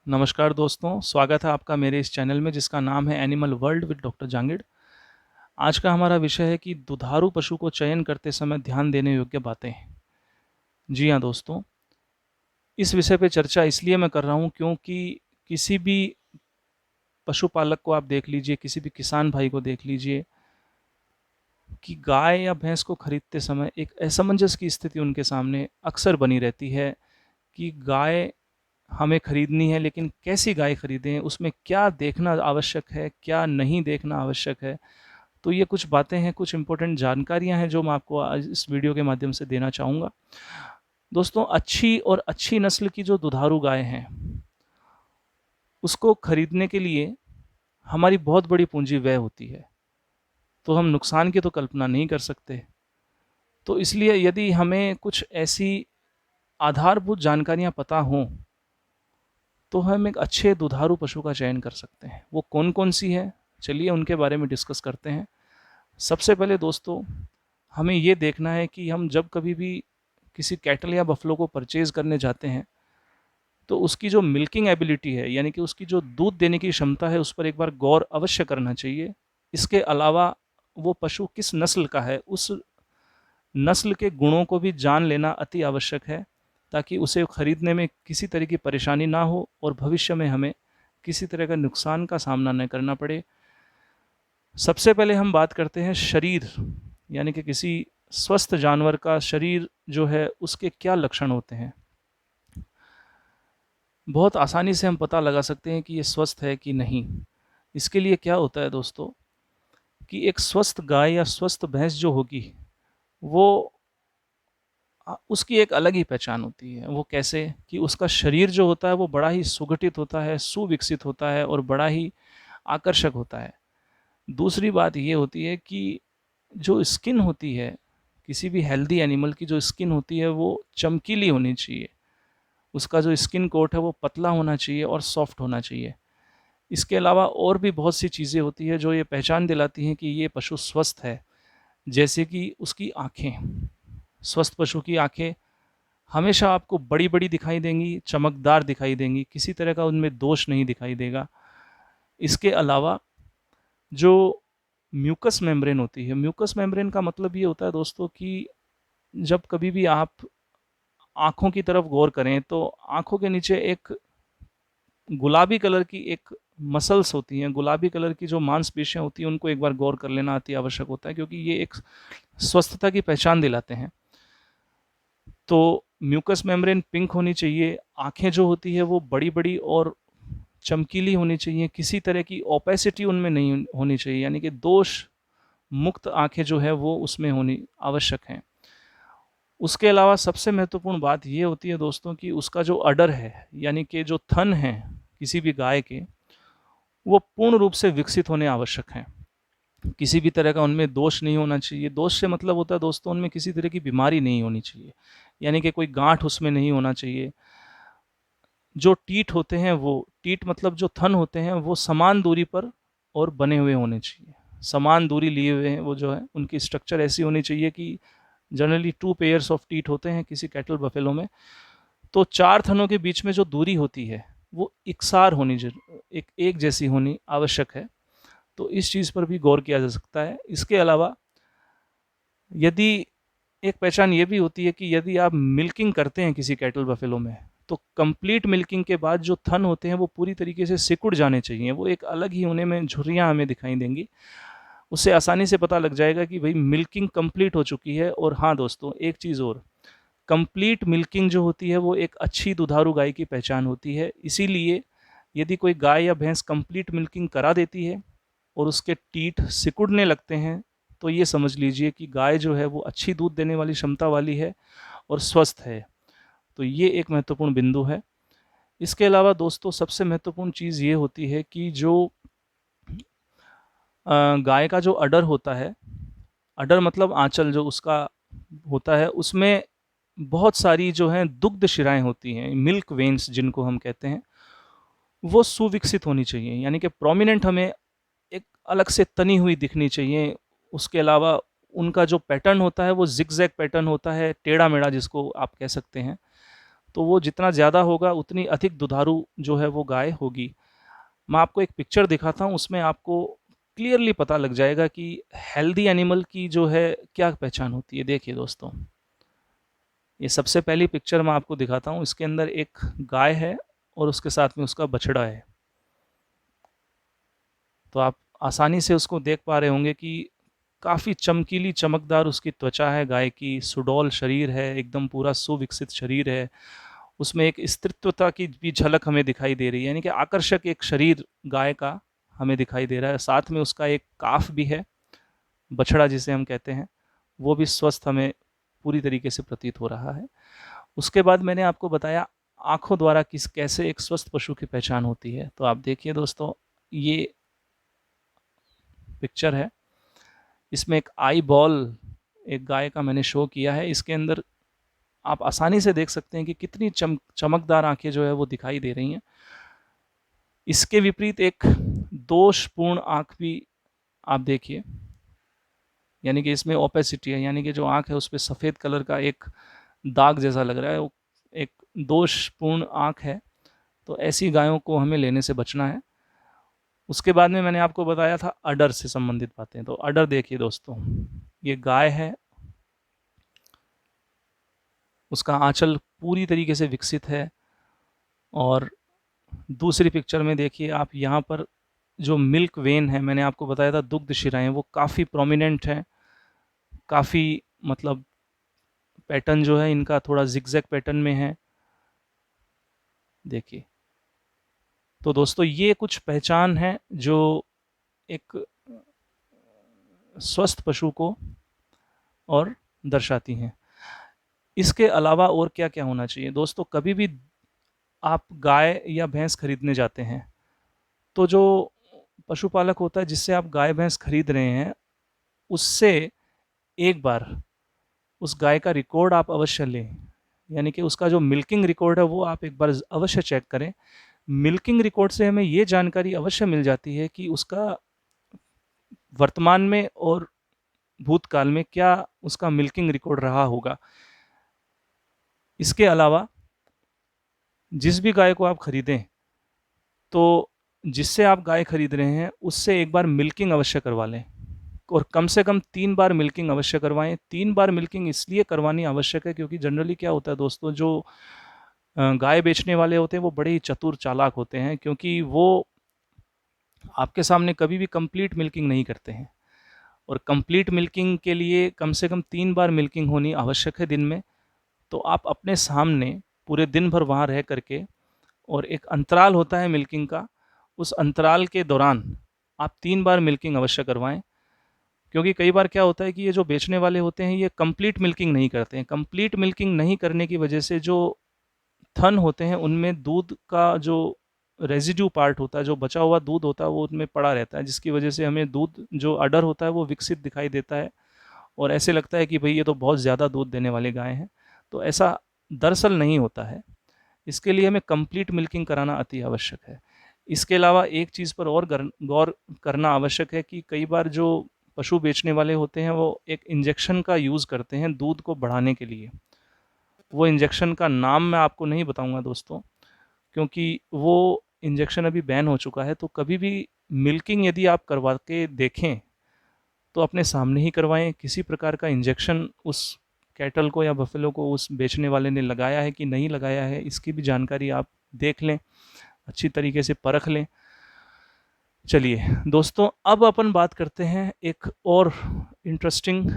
नमस्कार दोस्तों, स्वागत है आपका मेरे इस चैनल में जिसका नाम है animal world with doctor Jangid. आज का हमारा विषय है कि दुधारू पशु को चयन करते समय ध्यान देने योग्य बातें। जी हाँ दोस्तों, इस विषय पे चर्चा इसलिए मैं कर रहा हूँ क्योंकि किसी भी पशुपालक को आप देख लीजिए, किसी भी किसान भाई को देख लीजिए कि गाय या भैंस को खरीदते समय एक असमंजस की स्थिति उनके सामने अक्सर बनी रहती है कि गाय हमें खरीदनी है, लेकिन कैसी गाय खरीदें, उसमें क्या देखना आवश्यक है, क्या नहीं देखना आवश्यक है। तो ये कुछ बातें हैं, कुछ इंपॉर्टेंट जानकारियां हैं जो मैं आपको आज इस वीडियो के माध्यम से देना चाहूँगा। दोस्तों, अच्छी और अच्छी नस्ल की जो दुधारू गाय हैं, उसको खरीदने के लिए हमारी बहुत बड़ी पूंजी व्यय होती है, तो हम नुकसान की तो कल्पना नहीं कर सकते। तो इसलिए यदि हमें कुछ ऐसी आधारभूत जानकारियां पता हों, तो हम एक अच्छे दुधारू पशु का चयन कर सकते हैं। वो कौन कौन सी है, चलिए उनके बारे में डिस्कस करते हैं। सबसे पहले दोस्तों, हमें ये देखना है कि हम जब कभी भी किसी कैटल या बफलो को परचेज करने जाते हैं, तो उसकी जो मिल्किंग एबिलिटी है, यानी कि उसकी जो दूध देने की क्षमता है, उस पर एक बार गौर अवश्य करना चाहिए। इसके अलावा वो पशु किस नस्ल का है, उस नस्ल के गुणों को भी जान लेना अति आवश्यक है, ताकि उसे खरीदने में किसी तरह की परेशानी ना हो और भविष्य में हमें किसी तरह का नुकसान का सामना न करना पड़े। सबसे पहले हम बात करते हैं शरीर, यानी कि किसी स्वस्थ जानवर का शरीर जो है उसके क्या लक्षण होते हैं। बहुत आसानी से हम पता लगा सकते हैं कि ये स्वस्थ है कि नहीं। इसके लिए क्या होता है दोस्तों, कि एक स्वस्थ गाय या स्वस्थ भैंस जो होगी, वो उसकी एक अलग ही पहचान होती है। वो कैसे, कि उसका शरीर जो होता है वो बड़ा ही सुगठित होता है, सुविकसित होता है और बड़ा ही आकर्षक होता है। दूसरी बात ये होती है कि जो स्किन होती है, किसी भी हेल्दी एनिमल की जो स्किन होती है वो चमकीली होनी चाहिए। उसका जो स्किन कोट है वो पतला होना चाहिए और सॉफ्ट होना चाहिए। इसके अलावा और भी बहुत सी चीज़ें होती है जो ये पहचान दिलाती हैं कि ये पशु स्वस्थ है। जैसे कि उसकी आँखें, स्वस्थ पशु की आँखें हमेशा आपको बड़ी-बड़ी दिखाई देंगी, चमकदार दिखाई देंगी, किसी तरह का उनमें दोष नहीं दिखाई देगा। इसके अलावा जो म्यूकस मेम्ब्रेन होती है, म्यूकस मेम्ब्रेन का मतलब ये होता है दोस्तों कि जब कभी भी आप आँखों की तरफ गौर करें, तो आँखों के नीचे एक गुलाबी कलर की एक मसल्स होती हैं, गुलाबी कलर की जो मांसपेशियाँ होती हैं, उनको एक बार गौर कर लेना अति आवश्यक होता है, क्योंकि ये एक स्वस्थता की पहचान दिलाते हैं। तो म्यूकस मेम्ब्रेन पिंक होनी चाहिए, आँखें जो होती है वो बड़ी-बड़ी और चमकीली होनी चाहिए, किसी तरह की ओपेसिटी उनमें नहीं होनी चाहिए, यानी कि दोष मुक्त आँखें जो है वो उसमें होनी आवश्यक हैं। उसके अलावा सबसे महत्वपूर्ण बात ये होती है दोस्तों कि उसका जो अडर है, यानी कि जो थन है किसी भी गाय के, वो पूर्ण रूप से विकसित होने आवश्यक हैं। किसी भी तरह का उनमें दोष नहीं होना चाहिए। दोष से मतलब होता है दोस्तों, उनमें किसी तरह की बीमारी नहीं होनी चाहिए, यानी कि कोई गांठ उसमें नहीं होना चाहिए। जो टीथ होते हैं, वो टीथ मतलब जो थन होते हैं, वो समान दूरी पर और बने हुए होने चाहिए, समान दूरी लिए हुए हैं। वो जो है उनकी स्ट्रक्चर ऐसी होनी चाहिए कि जनरली 2 पेयर्स ऑफ टीथ होते हैं किसी कैटल बफेलो में, तो 4 थनों के बीच में जो दूरी होती है वो इकसार होनी, एक जैसी होनी आवश्यक है। तो इस चीज़ पर भी गौर किया जा सकता है। इसके अलावा यदि एक पहचान ये भी होती है कि यदि आप मिल्किंग करते हैं किसी कैटल बफेलो में, तो कंप्लीट मिल्किंग के बाद जो थन होते हैं वो पूरी तरीके से सिकुड़ जाने चाहिए। वो एक अलग ही होने में झुर्रियाँ हमें दिखाई देंगी। उससे आसानी से पता लग जाएगा कि भाई मिल्किंग कंप्लीट हो चुकी है। और हाँ दोस्तों, एक चीज़ और, कंप्लीट मिल्किंग जो होती है वो एक अच्छी दुधारू गाय की पहचान होती है। इसीलिए यदि कोई गाय या भैंस कंप्लीट मिल्किंग करा देती है और उसके टीथ सिकुड़ने लगते हैं, तो ये समझ लीजिए कि गाय जो है वो अच्छी दूध देने वाली क्षमता वाली है और स्वस्थ है। तो ये एक महत्वपूर्ण बिंदु है। इसके अलावा दोस्तों, सबसे महत्वपूर्ण चीज़ ये होती है कि जो गाय का जो अडर होता है, अडर मतलब आंचल जो उसका होता है, उसमें बहुत सारी जो हैं दुग्ध शिराएँ होती हैं, मिल्क वेन्स जिनको हम कहते हैं, वो सुविकसित होनी चाहिए, यानी कि प्रोमिनेंट हमें एक अलग से तनी हुई दिखनी चाहिए। उसके अलावा उनका जो पैटर्न होता है वो ज़िगज़ैग पैटर्न होता है, टेढ़ा-मेढ़ा जिसको आप कह सकते हैं। तो वो जितना ज़्यादा होगा उतनी अधिक दुधारू जो है वो गाय होगी। मैं आपको एक पिक्चर दिखाता हूँ, उसमें आपको क्लियरली पता लग जाएगा कि हेल्दी एनिमल की जो है क्या पहचान होती है। देखिए दोस्तों, ये सबसे पहली पिक्चर मैं आपको दिखाता हूँ, इसके अंदर एक गाय है और उसके साथ में उसका बछड़ा है। तो आप आसानी से उसको देख पा रहे होंगे कि काफ़ी चमकीली चमकदार उसकी त्वचा है गाय की, सुडौल शरीर है, एकदम पूरा सुविकसित शरीर है। उसमें एक स्त्रीत्वता की भी झलक हमें दिखाई दे रही है, यानी कि आकर्षक एक शरीर गाय का हमें दिखाई दे रहा है। साथ में उसका एक काफ भी है, बछड़ा जिसे हम कहते हैं, वो भी स्वस्थ हमें पूरी तरीके से प्रतीत हो रहा है। उसके बाद मैंने आपको बताया आँखों द्वारा किस कैसे एक स्वस्थ पशु की पहचान होती है। तो आप देखिए दोस्तों, ये पिक्चर है, इसमें एक आई बॉल एक गाय का मैंने शो किया है। इसके अंदर आप आसानी से देख सकते हैं कि कितनी चमकदार आंखें जो है वो दिखाई दे रही हैं। इसके विपरीत एक दोषपूर्ण आंख भी आप देखिए, यानी कि इसमें ओपेसिटी है, यानी कि जो आंख है उस पर सफ़ेद कलर का एक दाग जैसा लग रहा है, वो एक दोषपूर्ण आंख है। तो ऐसी गायों को हमें लेने से बचना है। उसके बाद में मैंने आपको बताया था अडर से संबंधित बातें। तो अडर देखिए दोस्तों, ये गाय है, उसका आंचल पूरी तरीके से विकसित है। और दूसरी पिक्चर में देखिए आप, यहाँ पर जो मिल्क वेन है, मैंने आपको बताया था दुग्ध शिराएं, वो काफ़ी प्रोमिनेंट हैं, काफ़ी मतलब पैटर्न जो है इनका थोड़ा जिगजैग पैटर्न में है, देखिए। तो दोस्तों ये कुछ पहचान है जो एक स्वस्थ पशु को और दर्शाती हैं। इसके अलावा और क्या क्या होना चाहिए दोस्तों? कभी भी आप गाय या भैंस खरीदने जाते हैं तो जो पशुपालक होता है जिससे आप गाय भैंस खरीद रहे हैं, उससे एक बार उस गाय का रिकॉर्ड आप अवश्य लें, यानी कि उसका जो मिल्किंग रिकॉर्ड है वो आप एक बार अवश्य चेक करें। मिल्किंग रिकॉर्ड से हमें ये जानकारी अवश्य मिल जाती है कि उसका वर्तमान में और भूतकाल में क्या उसका मिल्किंग रिकॉर्ड रहा होगा। इसके अलावा जिस भी गाय को आप खरीदें, तो जिससे आप गाय खरीद रहे हैं उससे एक बार मिल्किंग अवश्य करवा लें, और कम से कम 3 बार मिल्किंग अवश्य करवाएं। 3 बार मिल्किंग इसलिए करवानी आवश्यक है क्योंकि जनरली क्या होता है दोस्तों, जो गाय बेचने वाले होते हैं वो बड़े ही चतुर चालाक होते हैं, क्योंकि वो आपके सामने कभी भी कंप्लीट मिल्किंग नहीं करते हैं। और कंप्लीट मिल्किंग के लिए कम से कम 3 बार मिल्किंग होनी आवश्यक है दिन में। तो आप अपने सामने पूरे दिन भर वहाँ रह करके, और एक अंतराल होता है मिल्किंग का, उस अंतराल के दौरान आप 3 बार मिल्किंग अवश्य करवाएं। क्योंकि कई बार क्या होता है कि ये जो बेचने वाले होते हैं ये कंप्लीट मिल्किंग नहीं करते हैं। कंप्लीट मिल्किंग नहीं करने की वजह से जो थन होते हैं उनमें दूध का जो रेजिड्यू पार्ट होता है, जो बचा हुआ दूध होता है, वो उनमें पड़ा रहता है, जिसकी वजह से हमें दूध जो अडर होता है वो विकसित दिखाई देता है, और ऐसे लगता है कि भाई ये तो बहुत ज़्यादा दूध देने वाली गाय हैं। तो ऐसा दरअसल नहीं होता है। इसके लिए हमें कंप्लीट मिल्किंग कराना अति आवश्यक है। इसके अलावा एक चीज़ पर और गौर करना आवश्यक है कि कई बार जो पशु बेचने वाले होते हैं वो एक इंजेक्शन का यूज़ करते हैं दूध को बढ़ाने के लिए। वो इंजेक्शन का नाम मैं आपको नहीं बताऊंगा दोस्तों, क्योंकि वो इंजेक्शन अभी बैन हो चुका है। तो कभी भी मिल्किंग यदि आप करवा के देखें तो अपने सामने ही करवाएं। किसी प्रकार का इंजेक्शन उस कैटल को या बफेलो को उस बेचने वाले ने लगाया है कि नहीं लगाया है, इसकी भी जानकारी आप देख लें, अच्छी तरीके से परख लें। चलिए दोस्तों, अब अपन बात करते हैं एक और इंटरेस्टिंग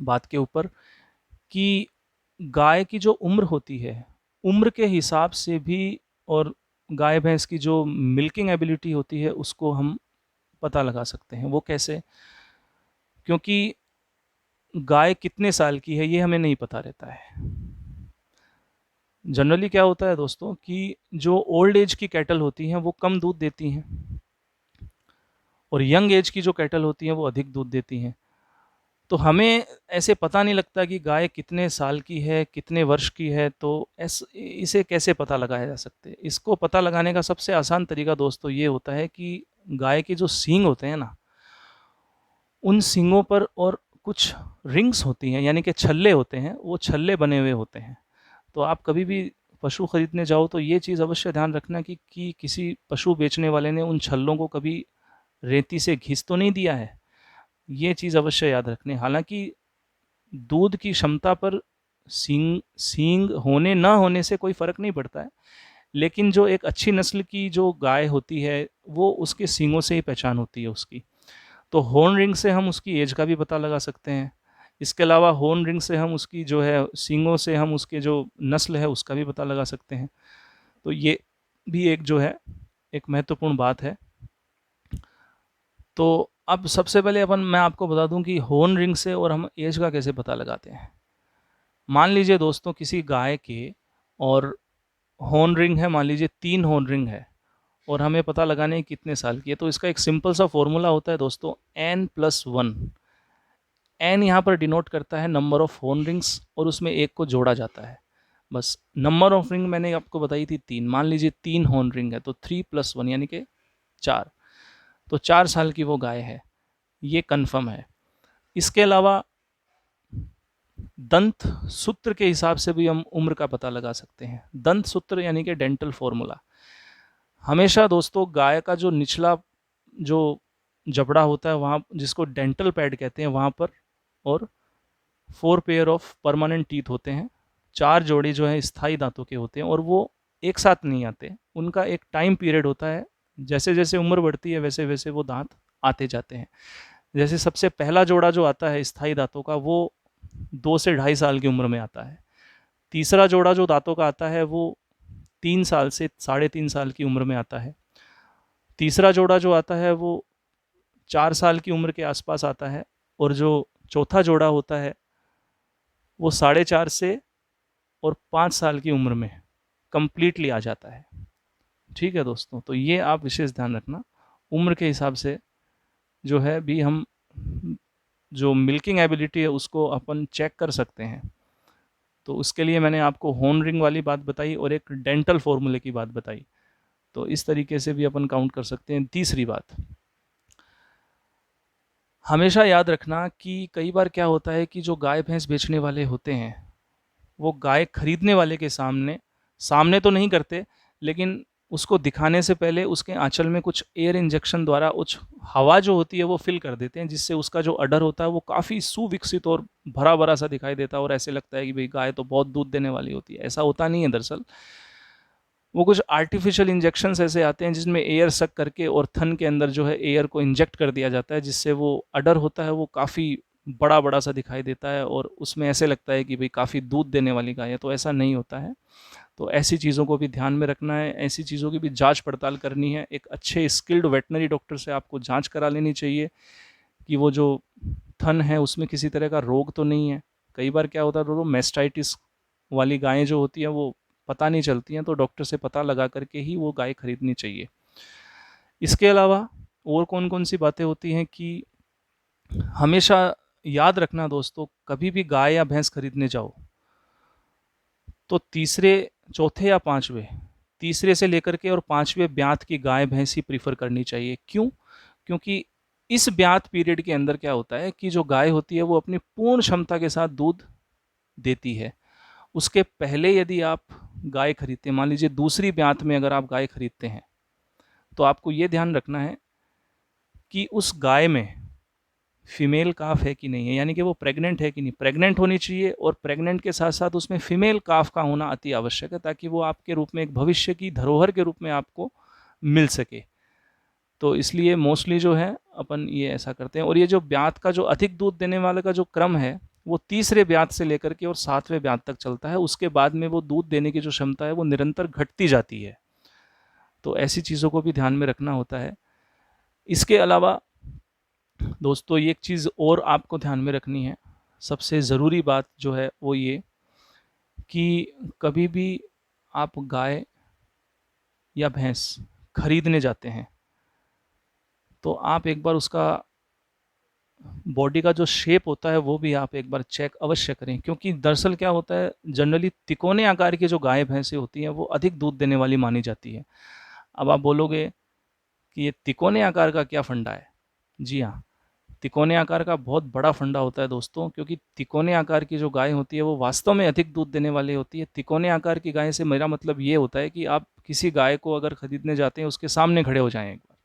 बात के ऊपर, कि गाय की जो उम्र होती है, उम्र के हिसाब से भी, और गाय भैंस की जो मिल्किंग एबिलिटी होती है उसको हम पता लगा सकते हैं। वो कैसे? क्योंकि गाय कितने साल की है ये हमें नहीं पता रहता है। जनरली क्या होता है दोस्तों कि जो ओल्ड एज की कैटल होती हैं वो कम दूध देती हैं, और यंग एज की जो कैटल होती हैं वो अधिक दूध देती हैं। तो हमें ऐसे पता नहीं लगता कि गाय कितने साल की है, कितने वर्ष की है। तो इसे कैसे पता लगाया जा सकते है? इसको पता लगाने का सबसे आसान तरीका दोस्तों ये होता है कि गाय के जो सींग होते हैं ना, उन सींगों पर और कुछ रिंग्स होती हैं, यानी कि छल्ले होते हैं, वो छल्ले बने हुए होते हैं। तो आप कभी भी पशु खरीदने जाओ तो ये चीज़ अवश्य ध्यान रखना कि किसी पशु बेचने वाले ने उन छल्लों को कभी रेती से घिस तो नहीं दिया है। ये चीज़ अवश्य याद रखनी। हालाँकि दूध की क्षमता पर सींग सींग होने ना होने से कोई फ़र्क नहीं पड़ता है, लेकिन जो एक अच्छी नस्ल की जो गाय होती है, वो उसके सींगों से ही पहचान होती है उसकी। तो हॉर्न रिंग से हम उसकी एज का भी पता लगा सकते हैं। इसके अलावा हॉर्न रिंग से हम उसकी जो है सींगों से हम उसके जो नस्ल है उसका भी पता लगा सकते हैं। तो ये भी एक जो है एक महत्वपूर्ण बात है। तो अब सबसे पहले मैं आपको बता दूं कि हॉर्न रिंग से और हम एज का कैसे पता लगाते हैं। मान लीजिए दोस्तों किसी गाय के और हॉर्न रिंग है, मान लीजिए 3 हॉर्न रिंग है और हमें पता लगाना है कितने साल की है। तो इसका एक सिंपल सा फॉर्मूला होता है दोस्तों, n+1। एन यहाँ पर डिनोट करता है नंबर ऑफ हॉर्न रिंग्स और उसमें एक को जोड़ा जाता है। बस नंबर ऑफ रिंग मैंने आपको बताई थी 3, मान लीजिए 3 हॉर्न रिंग है तो 3+1 यानी कि 4। तो 4 साल की वो गाय है, ये कन्फर्म है। इसके अलावा दंत सूत्र के हिसाब से भी हम उम्र का पता लगा सकते हैं। दंत सूत्र यानी कि डेंटल फॉर्मूला। हमेशा दोस्तों गाय का जो निचला जो जबड़ा होता है वहाँ, जिसको डेंटल पैड कहते हैं, वहाँ पर और 4 पेयर ऑफ परमानेंट टीथ होते हैं। 4 जोड़े जो है स्थायी दांतों के होते हैं और वो एक साथ नहीं आते, उनका एक टाइम पीरियड होता है। जैसे जैसे उम्र बढ़ती है वैसे वैसे वो दांत आते जाते हैं। जैसे सबसे पहला जोड़ा जो आता है स्थायी दांतों का, वो 2 से ढाई साल की उम्र में आता है। तीसरा जोड़ा जो दांतों का आता है वो 3 साल से 3.5 साल की उम्र में आता है। तीसरा जोड़ा जो आता है वो 4 साल की उम्र के आसपास आता है और जो चौथा जोड़ा होता है वो 4.5 से और 5 साल की उम्र में कंप्लीटली आ जाता है। ठीक है दोस्तों, तो ये आप विशेष ध्यान रखना। उम्र के हिसाब से जो है भी हम जो मिल्किंग एबिलिटी है उसको अपन चेक कर सकते हैं। तो उसके लिए मैंने आपको हॉर्न रिंग वाली बात बताई और एक डेंटल फॉर्मूले की बात बताई। तो इस तरीके से भी अपन काउंट कर सकते हैं। तीसरी बात, हमेशा याद रखना कि कई बार क्या होता है कि जो गाय भैंस बेचने वाले होते हैं वो गाय खरीदने वाले के सामने सामने तो नहीं करते, लेकिन उसको दिखाने से पहले उसके आंचल में कुछ एयर इंजेक्शन द्वारा कुछ हवा जो होती है वो फिल कर देते हैं, जिससे उसका जो अडर होता है वो काफ़ी सुविकसित और भरा भरा सा दिखाई देता है और ऐसे लगता है कि भाई गाय तो बहुत दूध देने वाली होती है। ऐसा होता नहीं है दरअसल। वो कुछ आर्टिफिशियल इंजेक्शंस ऐसे आते हैं जिसमें एयर सक करके और थन के अंदर जो है एयर को इंजेक्ट कर दिया जाता है, जिससे वो अडर होता है वो काफ़ी बड़ा बड़ा सा दिखाई देता है और उसमें ऐसे लगता है कि भाई काफ़ी दूध देने वाली गाय है। तो ऐसा नहीं होता है। तो ऐसी चीज़ों को भी ध्यान में रखना है, ऐसी चीज़ों की भी जांच पड़ताल करनी है। एक अच्छे स्किल्ड वेटनरी डॉक्टर से आपको जांच करा लेनी चाहिए कि वो जो थन है उसमें किसी तरह का रोग तो नहीं है। कई बार क्या होता है दोस्तों, मेस्टाइटिस वाली गायें जो होती हैं वो पता नहीं चलती हैं, तो डॉक्टर से पता लगा करके ही वो गाय खरीदनी चाहिए। इसके अलावा और कौन कौन सी बातें होती हैं कि हमेशा याद रखना दोस्तों, कभी भी गाय या भैंस खरीदने जाओ तो तीसरे चौथे या पांचवें, तीसरे से लेकर के और पांचवें ब्यात की गाय भैंस ही प्रीफर करनी चाहिए। क्यों? क्योंकि इस ब्यात पीरियड के अंदर क्या होता है कि जो गाय होती है वो अपनी पूर्ण क्षमता के साथ दूध देती है। उसके पहले यदि आप गाय खरीदते हैं, मान लीजिए दूसरी ब्यात में अगर आप गाय खरीदते हैं, तो आपको ये ध्यान रखना है कि उस गाय में फीमेल काफ है कि नहीं है, यानी कि वो प्रेग्नेंट है कि नहीं। प्रेग्नेंट होनी चाहिए और प्रेग्नेंट के साथ साथ उसमें फीमेल काफ का होना अति आवश्यक है, ताकि वो आपके रूप में एक भविष्य की धरोहर के रूप में आपको मिल सके। तो इसलिए मोस्टली जो है अपन ये ऐसा करते हैं। और ये जो ब्यात का जो अधिक दूध देने वाले का जो क्रम है वो तीसरे ब्यात से लेकर के और सातवें ब्यात तक चलता है। उसके बाद में वो दूध देने की जो क्षमता है वो निरंतर घटती जाती है। तो ऐसी चीज़ों को भी ध्यान में रखना होता है। इसके अलावा दोस्तों ये एक चीज़ और आपको ध्यान में रखनी है, सबसे ज़रूरी बात जो है वो ये कि कभी भी आप गाय या भैंस खरीदने जाते हैं तो आप एक बार उसका बॉडी का जो शेप होता है वो भी आप एक बार चेक अवश्य करें। क्योंकि दरअसल क्या होता है, जनरली तिकोने आकार की जो गाय भैंसें होती हैं वो अधिक दूध देने वाली मानी जाती है। अब आप बोलोगे कि ये तिकोने आकार का क्या फंडा है? जी हाँ, तिकोने आकार का बहुत बड़ा फंडा होता है दोस्तों, क्योंकि तिकोने आकार की जो गाय होती है वो वास्तव में अधिक दूध देने वाली होती है। तिकोने आकार की गाय से मेरा मतलब ये होता है कि आप किसी गाय को अगर खरीदने जाते हैं, उसके सामने खड़े हो जाएं एक बार।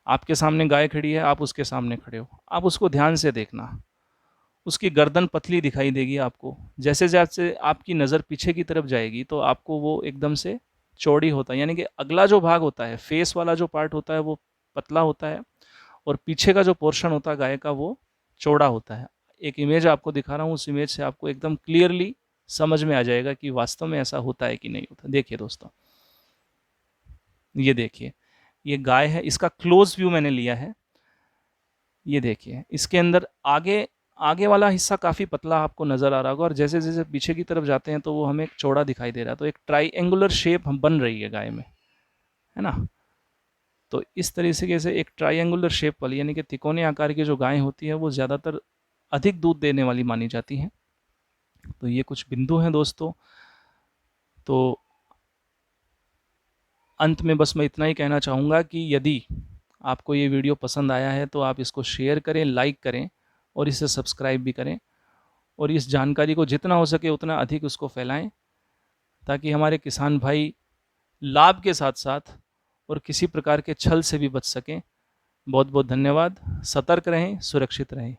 आपके सामने गाय खड़ी है, आप उसके सामने खड़े हो, आप उसको ध्यान से देखना। उसकी गर्दन पतली दिखाई देगी आपको। जैसे जैसे आपकी नज़र पीछे की तरफ जाएगी तो आपको वो एकदम से चौड़ी होता है, यानी कि अगला जो भाग होता है, फेस वाला जो पार्ट होता है वो पतला होता है, और पीछे का जो पोर्शन होता है गाय का वो चौड़ा होता है। एक इमेज आपको दिखा रहा हूँ, उस इमेज से आपको एकदम क्लियरली समझ में आ जाएगा कि वास्तव में ऐसा होता है कि नहीं होता। देखिए दोस्तों, ये देखिए, ये गाय है, इसका क्लोज व्यू मैंने लिया है। ये देखिए, इसके अंदर आगे आगे वाला हिस्सा काफ़ी पतला आपको नज़र आ रहा होगा, और जैसे जैसे पीछे की तरफ जाते हैं तो वो हमें चौड़ा दिखाई दे रहा है। तो एक ट्राइएंगुलर शेप हम बन रही है गाय में, है ना। तो इस तरीके से एक ट्राइएंगुलर शेप वाली, यानी कि तिकोने आकार की जो गाय होती है वो ज़्यादातर अधिक दूध देने वाली मानी जाती हैं। तो ये कुछ बिंदु हैं दोस्तों। तो अंत में बस मैं इतना ही कहना चाहूँगा कि यदि आपको ये वीडियो पसंद आया है तो आप इसको शेयर करें, लाइक करें, और इसे सब्सक्राइब भी करें, और इस जानकारी को जितना हो सके उतना अधिक उसको फैलाएं, ताकि हमारे किसान भाई लाभ के साथ साथ और किसी प्रकार के छल से भी बच सकें। बहुत बहुत धन्यवाद। सतर्क रहें, सुरक्षित रहें।